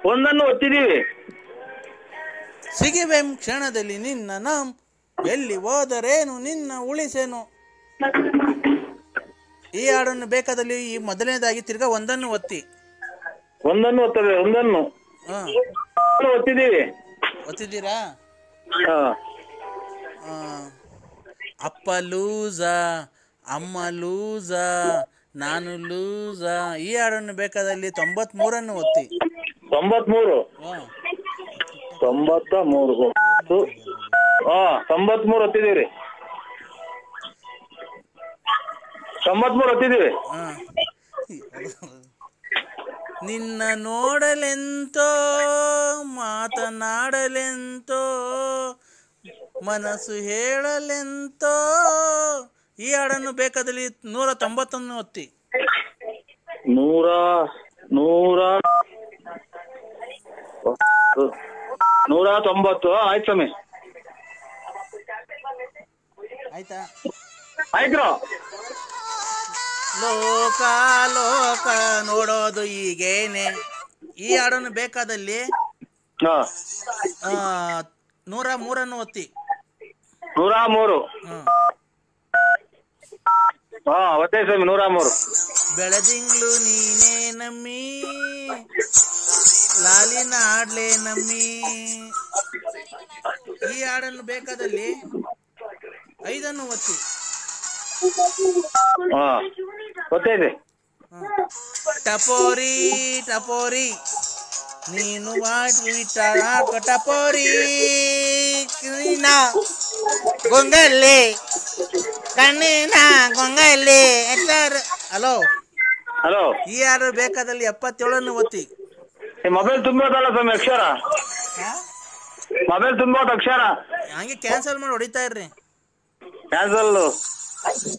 ಒಂದನ್ನು ಒತ್ತಿದೀವಿ. ಸಿಗಿವೆಂ ಕ್ಷಣದಲ್ಲಿ ನಿನ್ನ ನಾಂ, ಎಲ್ಲಿ ಹೋದರೇನು ನಿನ್ನ ಉಳಿಸೇನು. ಈ ಹಾಡನ್ನು ಬೇಕಾದಲ್ಲಿ ಈ ಮೊದಲನೇದಾಗಿ ತಿರ್ಗಾ ಒಂದನ್ನು ಒತ್ತಿ. ಒಂದನ್ನು ಒತ್ತದೆ, ಒಂದನ್ನು ಒತ್ತಿದೀವಿ. ಒತ್ತಿದ್ದೀರಾ? ಅಪ್ಪ ಲೂಸ, ಅಮ್ಮ ಲೂಸ, ನಾನು ಲೂಸ. ಈ ಹಾಡನ್ನು ಬೇಕಾದಲ್ಲಿ 93 ಒತ್ತಿ. 93 ಒತ್ತಿದೀವಿ. 93 ಒತ್ತಿದೀವಿ. ನಿನ್ನ ನೋಡಲೆಂತೋ ಮಾತನಾಡಲೆಂತೋ ಮನಸ್ಸು ಹೇಳಲೆಂತೋ. ಈ ಹಾಡನ್ನು ಬೇಕಾದಲ್ಲಿ 190 ಒತ್ತಿ. 190 ಆಯ್ತು ಸ್ವಾಮಿ. ಆಯ್ತಾ? ಆಯ್ತು. ಲೋಕ ಲೋಕ ನೋಡೋದು ಈಗೇನೆ. ಈ ಹಾಡನ್ನು ಬೇಕಾದಲ್ಲಿ 103 ಒತ್ತಿ. 103 ಒತ್ತೆ ಸ್ವಾಮಿ. 103. ಬೆಳದಿಂಗ್ಳು ನೀನೇ ನಮ್ಮಿ, ಲಾಲಿನ ಹಾಡ್ಲೆ ನಮ್ಮಿ. ಈ ಹಾಡನ್ನು ಬೇಕಾದಲ್ಲಿ 5 ಒತ್ತಿ. ಗೊತ್ತೈತೆ. ಟಪೋರಿ ಟಪೋರಿ ನೀನು ಟಪೋರಿ ಗೊಂಗಲ್ಲಿ ಕಣ್ಣಿನ ಗೊಂಗಲ್ಲಿ. Hello hello. ಈ ಹಾಡು ಬೇಕಾದಲ್ಲಿ 77 ಒತ್ತಿ. ಮೊಬೈಲ್ ತುಂಬೋದಲ್ಲ ಸ್ವಾಮಿ ಅಕ್ಷರ. ಮೊಬೈಲ್ ತುಂಬೋದು ಅಕ್ಷರ. ಹಂಗೆ ಕ್ಯಾನ್ಸಲ್ ಮಾಡಿ ಹೊಡಿತಾ ಇರ್ರಿ. ಕ್ಯಾನ್ಸಲ್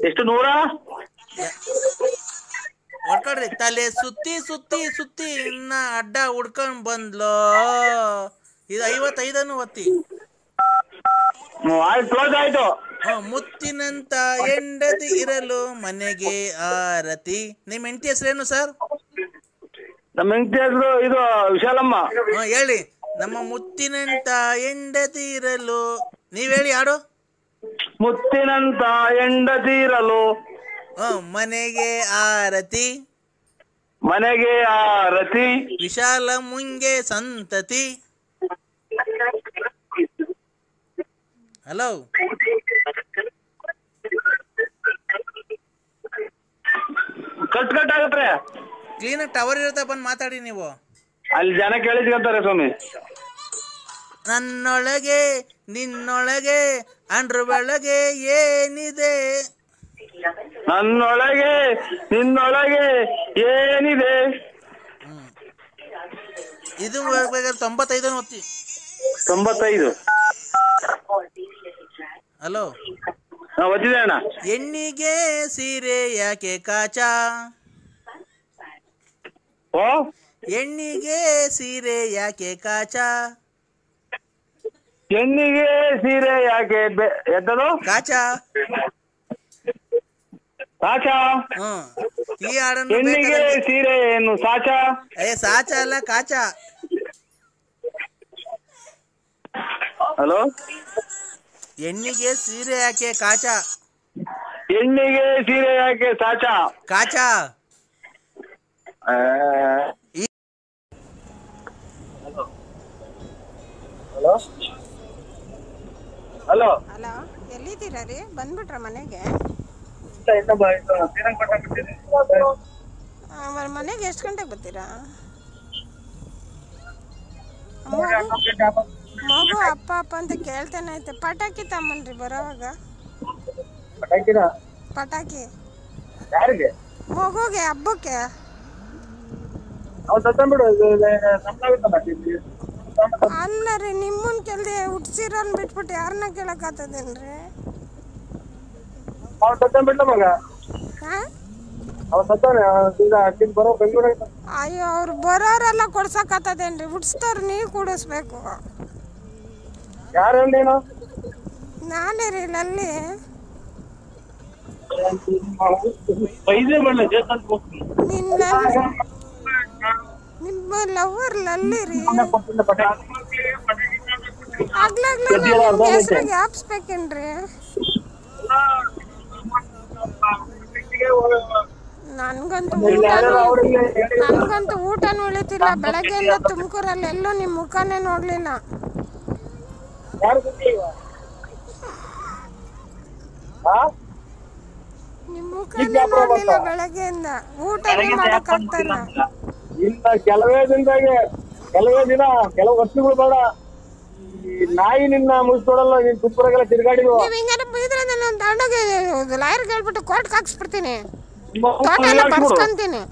ಎಷ್ಟು? 100 ಹೊಡ್ಕೊಡ್ರಿ. ತಲೆ ಸುತ್ತಿ ಸುತ್ತಿ ಸುತ್ತಿ ಇನ್ನ ಅಡ್ಡ ಹುಡ್ಕೊಂಡ್ ಬಂದ್ಲೋ. ಇದು 55 ಒತ್ತಿ. ಕ್ಲೋಸ್ ಆಯ್ತು. ಮುತ್ತಿನಂತ ಹೆಂಡತಿ ಇರಲು ಮನೆಗೆ ಆರತಿ. ನಿಮ್ಮ ಹೆಂಡತಿ ಹೆಸರೇನು ಸರ್? ನಮ್ಮ ಹೆಂಡತಿ ಹೆಸರು ಇದು ವಿಶಾಲಮ್ಮ. ಹೇಳಿ. ನಮ್ಮ ಮುತ್ತಿನಂತ ಹೆಂಡತಿ ಇರಲು. ನೀವ್ ಹೇಳಿ ಹಾಡು. ಮುತ್ತಿನಂತ ಹೆಂಡತಿ ಇರಲು ಮನೆಗೆ ಆರತಿ, ಮನೆಗೆ ಆರತಿ, ವಿಶಾಲ ಮುಂಗೆ ಸಂತತಿ. ಹಲೋ. ಕಟ್ ಆಗತ್ರೆ. ಕ್ಲೀನಾಗಿ ಟವರ್ ಇರುತ್ತೆ, ಬಂದು ಮಾತಾಡಿ ನೀವು. ಅಲ್ಲಿ ಜನ ಕೇಳಿಸ್ಕೊಂತಾರೆ ಸ್ವಾಮಿ. ನನ್ನೊಳಗೆ ನಿನ್ನೊಳಗೆ ಅಂಡ್ರ ಒಳಗೆ ಏನಿದೆ, ನನ್ನೊಳಗೆ ನಿನ್ನೊಳಗೆ ಏನಿದೆ. ಇದು 95 ಒತ್ತಿ. 95. ಹಲೋ. ಒತ್ತಿದೆ ಅಣ್ಣ. ಹೆಣ್ಣಿಗೆ ಸೀರೆ ಯಾಕೆ ಕಾಚ, ಹೆಣ್ಣಿಗೆ ಸೀರೆ ಯಾಕೆ ಕಾಚ, ಹೆಣ್ಣಿಗೆ ಸೀರೆ ಯಾಕೆ ಎದ್ದದು ಕಾಚ ಸಾಚ. ಈ ಹಾಡನ್ನು ಹೆಣ್ಣಿಗೆ ಸೀರೆ ಏನು ಸಾಚ? ಸಾಚ ಅಲ್ಲ, ಕಾಚ. ಹಲೋ. ಹೆಣ್ಣಿಗೆ ಸೀರೆ ಯಾಕೆ ಕಾಚ, ಹೆಣ್ಣಿಗೆ ಸೀರೆ ಯಾಕೆ ಸಾಚ, ಕಾಚ. ಹಲೋ ಹಲೋ ಹಲೋ, ಎಲ್ಲಿದ್ದೀರಾ ರೀ? ಬಂದ್ಬಿಟ್ರ ಮನೆಗೆ? ಮನೆಗೆ ಎಷ್ಟು ಗಂಟೆಗೆ ಬರ್ತೀರಾ? ಮಗು ಅಪ್ಪ ಅಪ್ಪ ಅಂತ ಕೇಳ್ತಾನೆ ಐತೆ. ಪಟಾಕಿ ತಮ್ಮನ್ರಿ ಬರೋವಾಗ. ಪಟಾಕಿ ಮಗುಗೆ ಹಬ್ಬಕ್ಕೆ. ಅಲ್ಲ ರೀ, ನಿಮ್ಮನ್ ಕೆಲ್ದೆ ಹುಟ್ಸಿರೋನ್ ಬಿಟ್ಬಿಟ್ಟು ಯಾರನ್ನ ಕೇಳಕ್ ಆತದೇನ್ರಿ? ಅಯ್ಯೋ, ಅವ್ರು ಬರೋರೆಲ್ಲ ಕೊಡ್ಸಕ್ ಆತದೇನ್ರಿ? ಹುಟ್ಸ್ತವ್ರು ನೀವು ಕೂಡಿಸ್ಬೇಕು. ನಾನೇ ರೀ ಲಲ್ಲಿ. ನಿಮ್ಮ ಲವರ್ ಲಲ್ಲಿರಿ ಕೊಟ್ಟಿಲ್ಲ ಪಟಾಕಿ ಆಗ್ಲಾಗ್ಲ ಹೆಸರು ಯಾಪ್ಸ್ಬೇಕೇನ್ರಿ ನನ್ಗಂತೂ ಊಟನೂ ಉಳಿತಿಲ್ಲ ಬೆಳಗ್ಗೆಯಿಂದ ತುಮಕೂರಲ್ಲಿ ಎಲ್ಲೂ ನಿಮ್ ಮುಖನೇ ನೋಡ್ಲಿಲ್ಲ ನಿಮ್ ಮುಖನೇ ನೋಡ್ಲಿಲ್ಲ ಬೆಳಗ್ಗೆಯಿಂದ ಊಟನೇ ಮಾಡಕ್ ಆಗ್ತಾಯಿಲ್ಲ ಇನ್ನ ಕೆಲವೇ ದಿನ ಕೆಲವು ವರ್ಷಗಳು ಬೇಡ ನಾಯಿ ನಿನ್ನ ಮುಗಿಸ್ಕೊಡಲ್ಲ ನೀನ್ ತುಪ್ಪರಾಗೆಲ್ಲ ತಿರ್ಗಾಡಿದ್ವು ನೀವ್ ಹಿಂಗಾರ ಬೈದ್ರೆ ನಾನು ತಗೊಂಡೋಗಿ ಲಾಯರ್ ಹೇಳ್ಬಿಟ್ಟು ಕೋರ್ಟ್ ಹಾಕ್ಸ್ಬಿಡ್ತೀನಿ ತೋಟ ಎಲ್ಲ ಬರ್ಸ್ಕೊಂತೀನಿ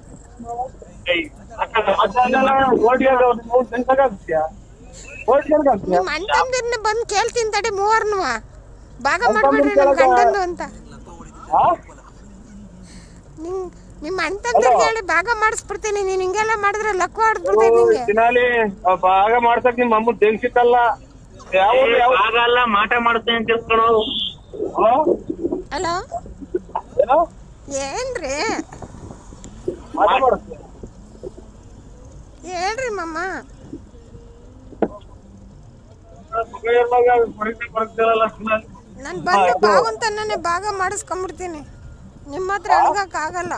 ನಿಮ್ ಅಣ್ತಂದಿರ್ನ ಬಂದ್ ಕೇಳ್ತೀನಿ ತಡಿ ಮೂವರ್ನು ಭಾಗ ಮಾಡ್ಬಿಡ್ರಿ ನಮ್ ಗಂಡಂದು ಅಂತ ನಿಮ್ಮ ಅಣ್ತಂದಿರ್ ಹೇಳಿ ಭಾಗ ಮಾಡಿಸ್ಬಿಡ್ತೀನಿ ನೀನ್ ಹಿಂಗೆಲ್ಲ ಮಾಡಿದ್ರೆ ಲಕ್ಕ ಹೊಡೆದ್ಬಿಡ್ತೀನಿ ನಿಂಗೆ ಭಾಗ ಮಾಡ್ಸಕ್ ನಿಮ್ಮ ಅಮ್ಮ ತೆಗ್ಸಿತ್ತಲ್ಲ ಆಗಲ್ಲ ಮಾಟ ಮಾಡ್ತೇನೆ ಅಂತ ತಿಳ್ಕೊಳೋ ಹಲೋ ಏನ್ರಿ ಹೇಳ್ರಿ ಮಮ್ಮ ನಾನು ಬಂದು ಬಾವಂತನೇ ಭಾಗ ಮಾಡಿಸ್ಕೊಂಡ್ಬಿಡ್ತೀನಿ ನಿಮ್ಮ ಹತ್ರ ಅಣಗಕ್ ಆಗಲ್ಲ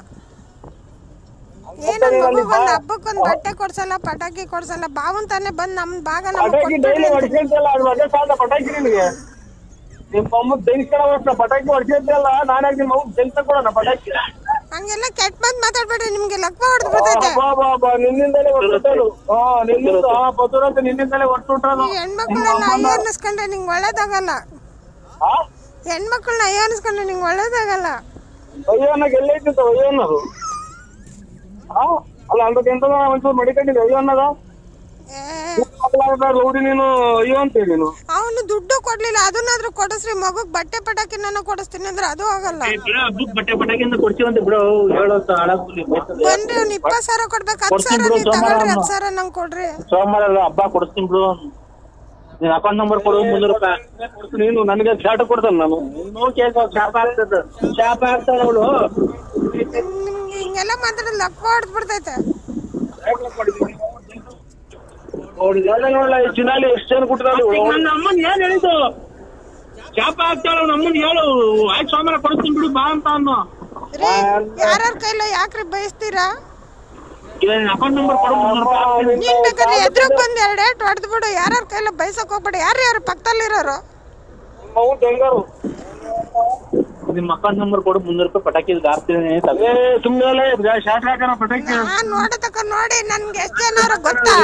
ಏನೋ ಮಗುಗೊಂದು ಹಬ್ಬಕ್ಕೊಂದು ಬಟ್ಟೆ ಕೊಡ್ಸಲ್ಲ ಪಟಾಕಿ ಕೊಡ್ಸಲ್ಲ ಬಾವಂತಾನೆ ಬಂದು ನಮ್ ಭಾಗ ನಮಗೆ ಪಟಾಕಿ ನಿನಗೆ ನಿಮ್ಮ ಅಮ್ಮ ತೆಗಿಸ್ಕೊಳ್ಳೋ ಪಟಾಕಿ ಹೊಡ್ಸಿದ್ದಲ್ಲ ನಾನಾಗ ನಿಮ್ಮ ಅಮ್ಮ ತೆಗಿಸ ಕೊಡೋಣ ಪಟಾಕಿ ಹಂಗೆಲ್ಲ ಕೆಟ್ಟ ಮಾತು ಮಾತಾಡ್ಬೇಡ್ರಿ ನಿಮ್ಗೆ ಲಕ್ಕ ಹೊಡೆದು ಬಿಡ್ತೈತೆ ನಿನ್ನಿಂದಲೇ ಹೊರಟೋದು ನಿನ್ನಿಂದಲೇ ಹೊರಟುಂಟದು ಹೆಣ್ಮಕ್ಳನ್ನ ಅಯ್ಯೋ ಅನ್ನಿಸ್ಕೊಂಡ್ರೆ ನಿಂಗೆ ಒಳ್ಳೇದಾಗಲ್ಲ ಹೆಣ್ಮಕ್ಳನ್ನ ಅಯ್ಯೋ ಅನ್ನಿಸ್ಕೊಂಡ್ರೆ ನಿಂಗೆ ಒಳ್ಳೇದಾಗಲ್ಲ ಅಯ್ಯೋ ಅನ್ನೋಕೆ ಎಲ್ಲ ಇತ್ತು ಅಯ್ಯೋ ಅನ್ನೋದು ಅಲ್ಲ ಅಂದಕ್ಕೆ ಎಂತ ಒಂಚೂರು ಮಡಿಕೊಂಡಿದ್ದೆ ಅಯ್ಯೋ ಅನ್ನೋದ ಲೌಡಿ ನೀನು ಅಯ್ಯೋ ಅಂತೇಳಿ ನೀನು ಅವನು ದುಡ್ಡು ಕೊಡ್ಲಿಲ್ಲ ಅದನ್ನಾದ್ರೂ ಕೊಡಿಸ್ರಿ ಮಗುಗ್ ಬಟ್ಟೆ ಪಟಾಕಿ ನಾನು ಕೊಡಿಸ್ತೀನಿ ಅಂದ್ರೆ ಅದು ಆಗಲ್ಲ ಬಟ್ಟೆ ಪಟಾಕಿಯಿಂದ ಕೊಡ್ತೀವಂತ ಬಿಡು ಹೇಳೋ ಬನ್ರಿ ಅವ್ನು 20,000 ಕೊಡ್ಬೇಕು 10,000 ನೀವು ತಗೊಳ್ರಿ 10,000 ನಂಗೆ ಕೊಡ್ರಿ ಸೋಮವಾರ ಹಬ್ಬ ಕೊಡಿಸ್ತೀನಿ ಬಿಡು ನೀನ್ ಅಕೌಂಟ್ ನಂಬರ್ ಕೊಡು 300 ರೂಪಾಯಿ ನೀನು ನನಗೆ ಶಾರ್ಟ್ ಕೊಡ್ತಾನೆ ನಾನು ಶಾಪ ಆಗ್ತದ ಶಾಪ ಆಗ್ತಾಳ ಅವಳು ನಿಮ್ಗೆ ಹಿಂಗೆಲ್ಲ ಮಾತಾಡೋದು ಲಕ್ಕ ಹೊಡೆದ್ ಬಿಡ್ತೈತೆ ನೋಡಲ್ಲ ಚಿನಾಲಿ ಎಷ್ಟು ಜನ ಕುಟ್ಟಾಲಿ ನನ್ನ ಅಮ್ಮನ್ ಏನ್ ಹೇಳಿದ್ದು ಶಾಪ ಆಗ್ತಾಳ ನಮ್ಮನ್ ಹೇಳು ಆಯ್ತು ಸೋಮವಾರ ಕೊಡಿಸ್ತೀನಿ ಬಿಡು ಬಾ ಅಂತ ಅನ್ನೋ ರೀ ಯಾರ್ಯಾರ ಕೈಲ ಯಾಕ್ರಿ ಬಯಸ್ತೀರಾ ಅಕೌಂಟ್ ನಂಬರ್ ಕೊಡು 300 ರೂಪಾಯಿ ನೀನ್ ಬೇಕಾದ್ರೆ ಎದ್ರಗ್ ಬಂದ್ 2 ಏಟ್ ಹೊಡೆದ್ ಬಿಡು ಯಾರ್ಯಾರ ಕೈಲ ಬಯಸಕ್ ಹೋಗ್ಬೇಡಿ ಯಾರು ಪಕ್ಕದಲ್ಲಿರೋರು ನಿಮ್ಮ ಅಕೌಂಟ್ ನಂಬರ್ ಕೊಡು 300 ರೂಪಾಯಿ ಪಟಾಕಿ ಹಾಕ್ತೀನಿ ಸುಮ್ಮನೆ ಶಾರ್ಟ್ ಹಾಕೋಣ ಪಟಾಕಿ ನಾನ್ ನೋಡತಕ್ಕ ನೋಡಿ ನನ್ಗೆ ಎಷ್ಟ್ ಜನ ಅವ್ರ ಗೊತ್ತಾ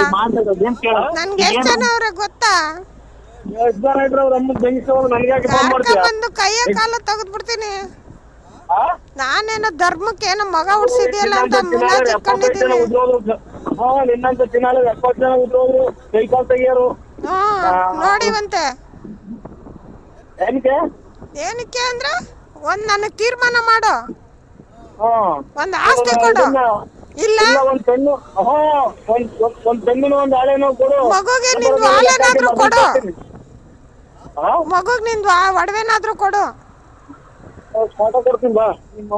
ನನ್ಗೆ ಎಷ್ಟ್ ಜನ ಅವ್ರ ಗೊತ್ತಾ ಎಷ್ಟು ಜನ ಇದ್ರೆ ಅವ್ರ ಅಮ್ಮ ಬೆಂಗಿಸೋದು ನನಗೆ ಯಾಕೆ ಫೋನ್ ಮಾಡ್ತೀಯ ಬಂದು ಕೈಯ ಕಾಲ ತೆಗೆದು ಬಿಡ್ತೀನಿ ನಾನೇನೋ ಧರ್ಮಕ್ಕೆ ಏನೋ ಮಗ ಹುಡ್ಸಿದ್ಯಲ್ಲ ಅಂತ ಮುಲಾಜ್ ಇಟ್ಕೊಂಡಿದ್ದೀನಿ ನಿನ್ನಂತ ಚಿನ್ನಾಲಿ 70 ಜನ ಉದ್ರೋದ್ರು ಕೈ ಕಾಲು ತೆಗಿಯೋರು ನೋಡಿವಂತೆ ಏನಕ್ಕೆ ಅಂದ್ರೆ ಒಂದ್ ನನಗ್ ತೀರ್ಮಾನ ಮಾಡು ಒಂದ್ ಆಸ್ತಿ ಕೊಡು ಇಲ್ಲ ಒಂದ್ ಪೆಣ್ಣು ಒಂದ್ ಪೆಣ್ಣಿನ ಒಂದ್ ಹಾಳೆನೋ ಕೊಡು ಮಗುಗೆ ನಿಂದು ಹಾಲೇನಾದ್ರೂ ಕೊಡು ಮಗುಗ್ ನಿಂದು ಒಡವೆನಾದ್ರೂ ಕೊಡು ಕೊಡ್ತೀನಿ ಬಾ ನಿಮ್ಮ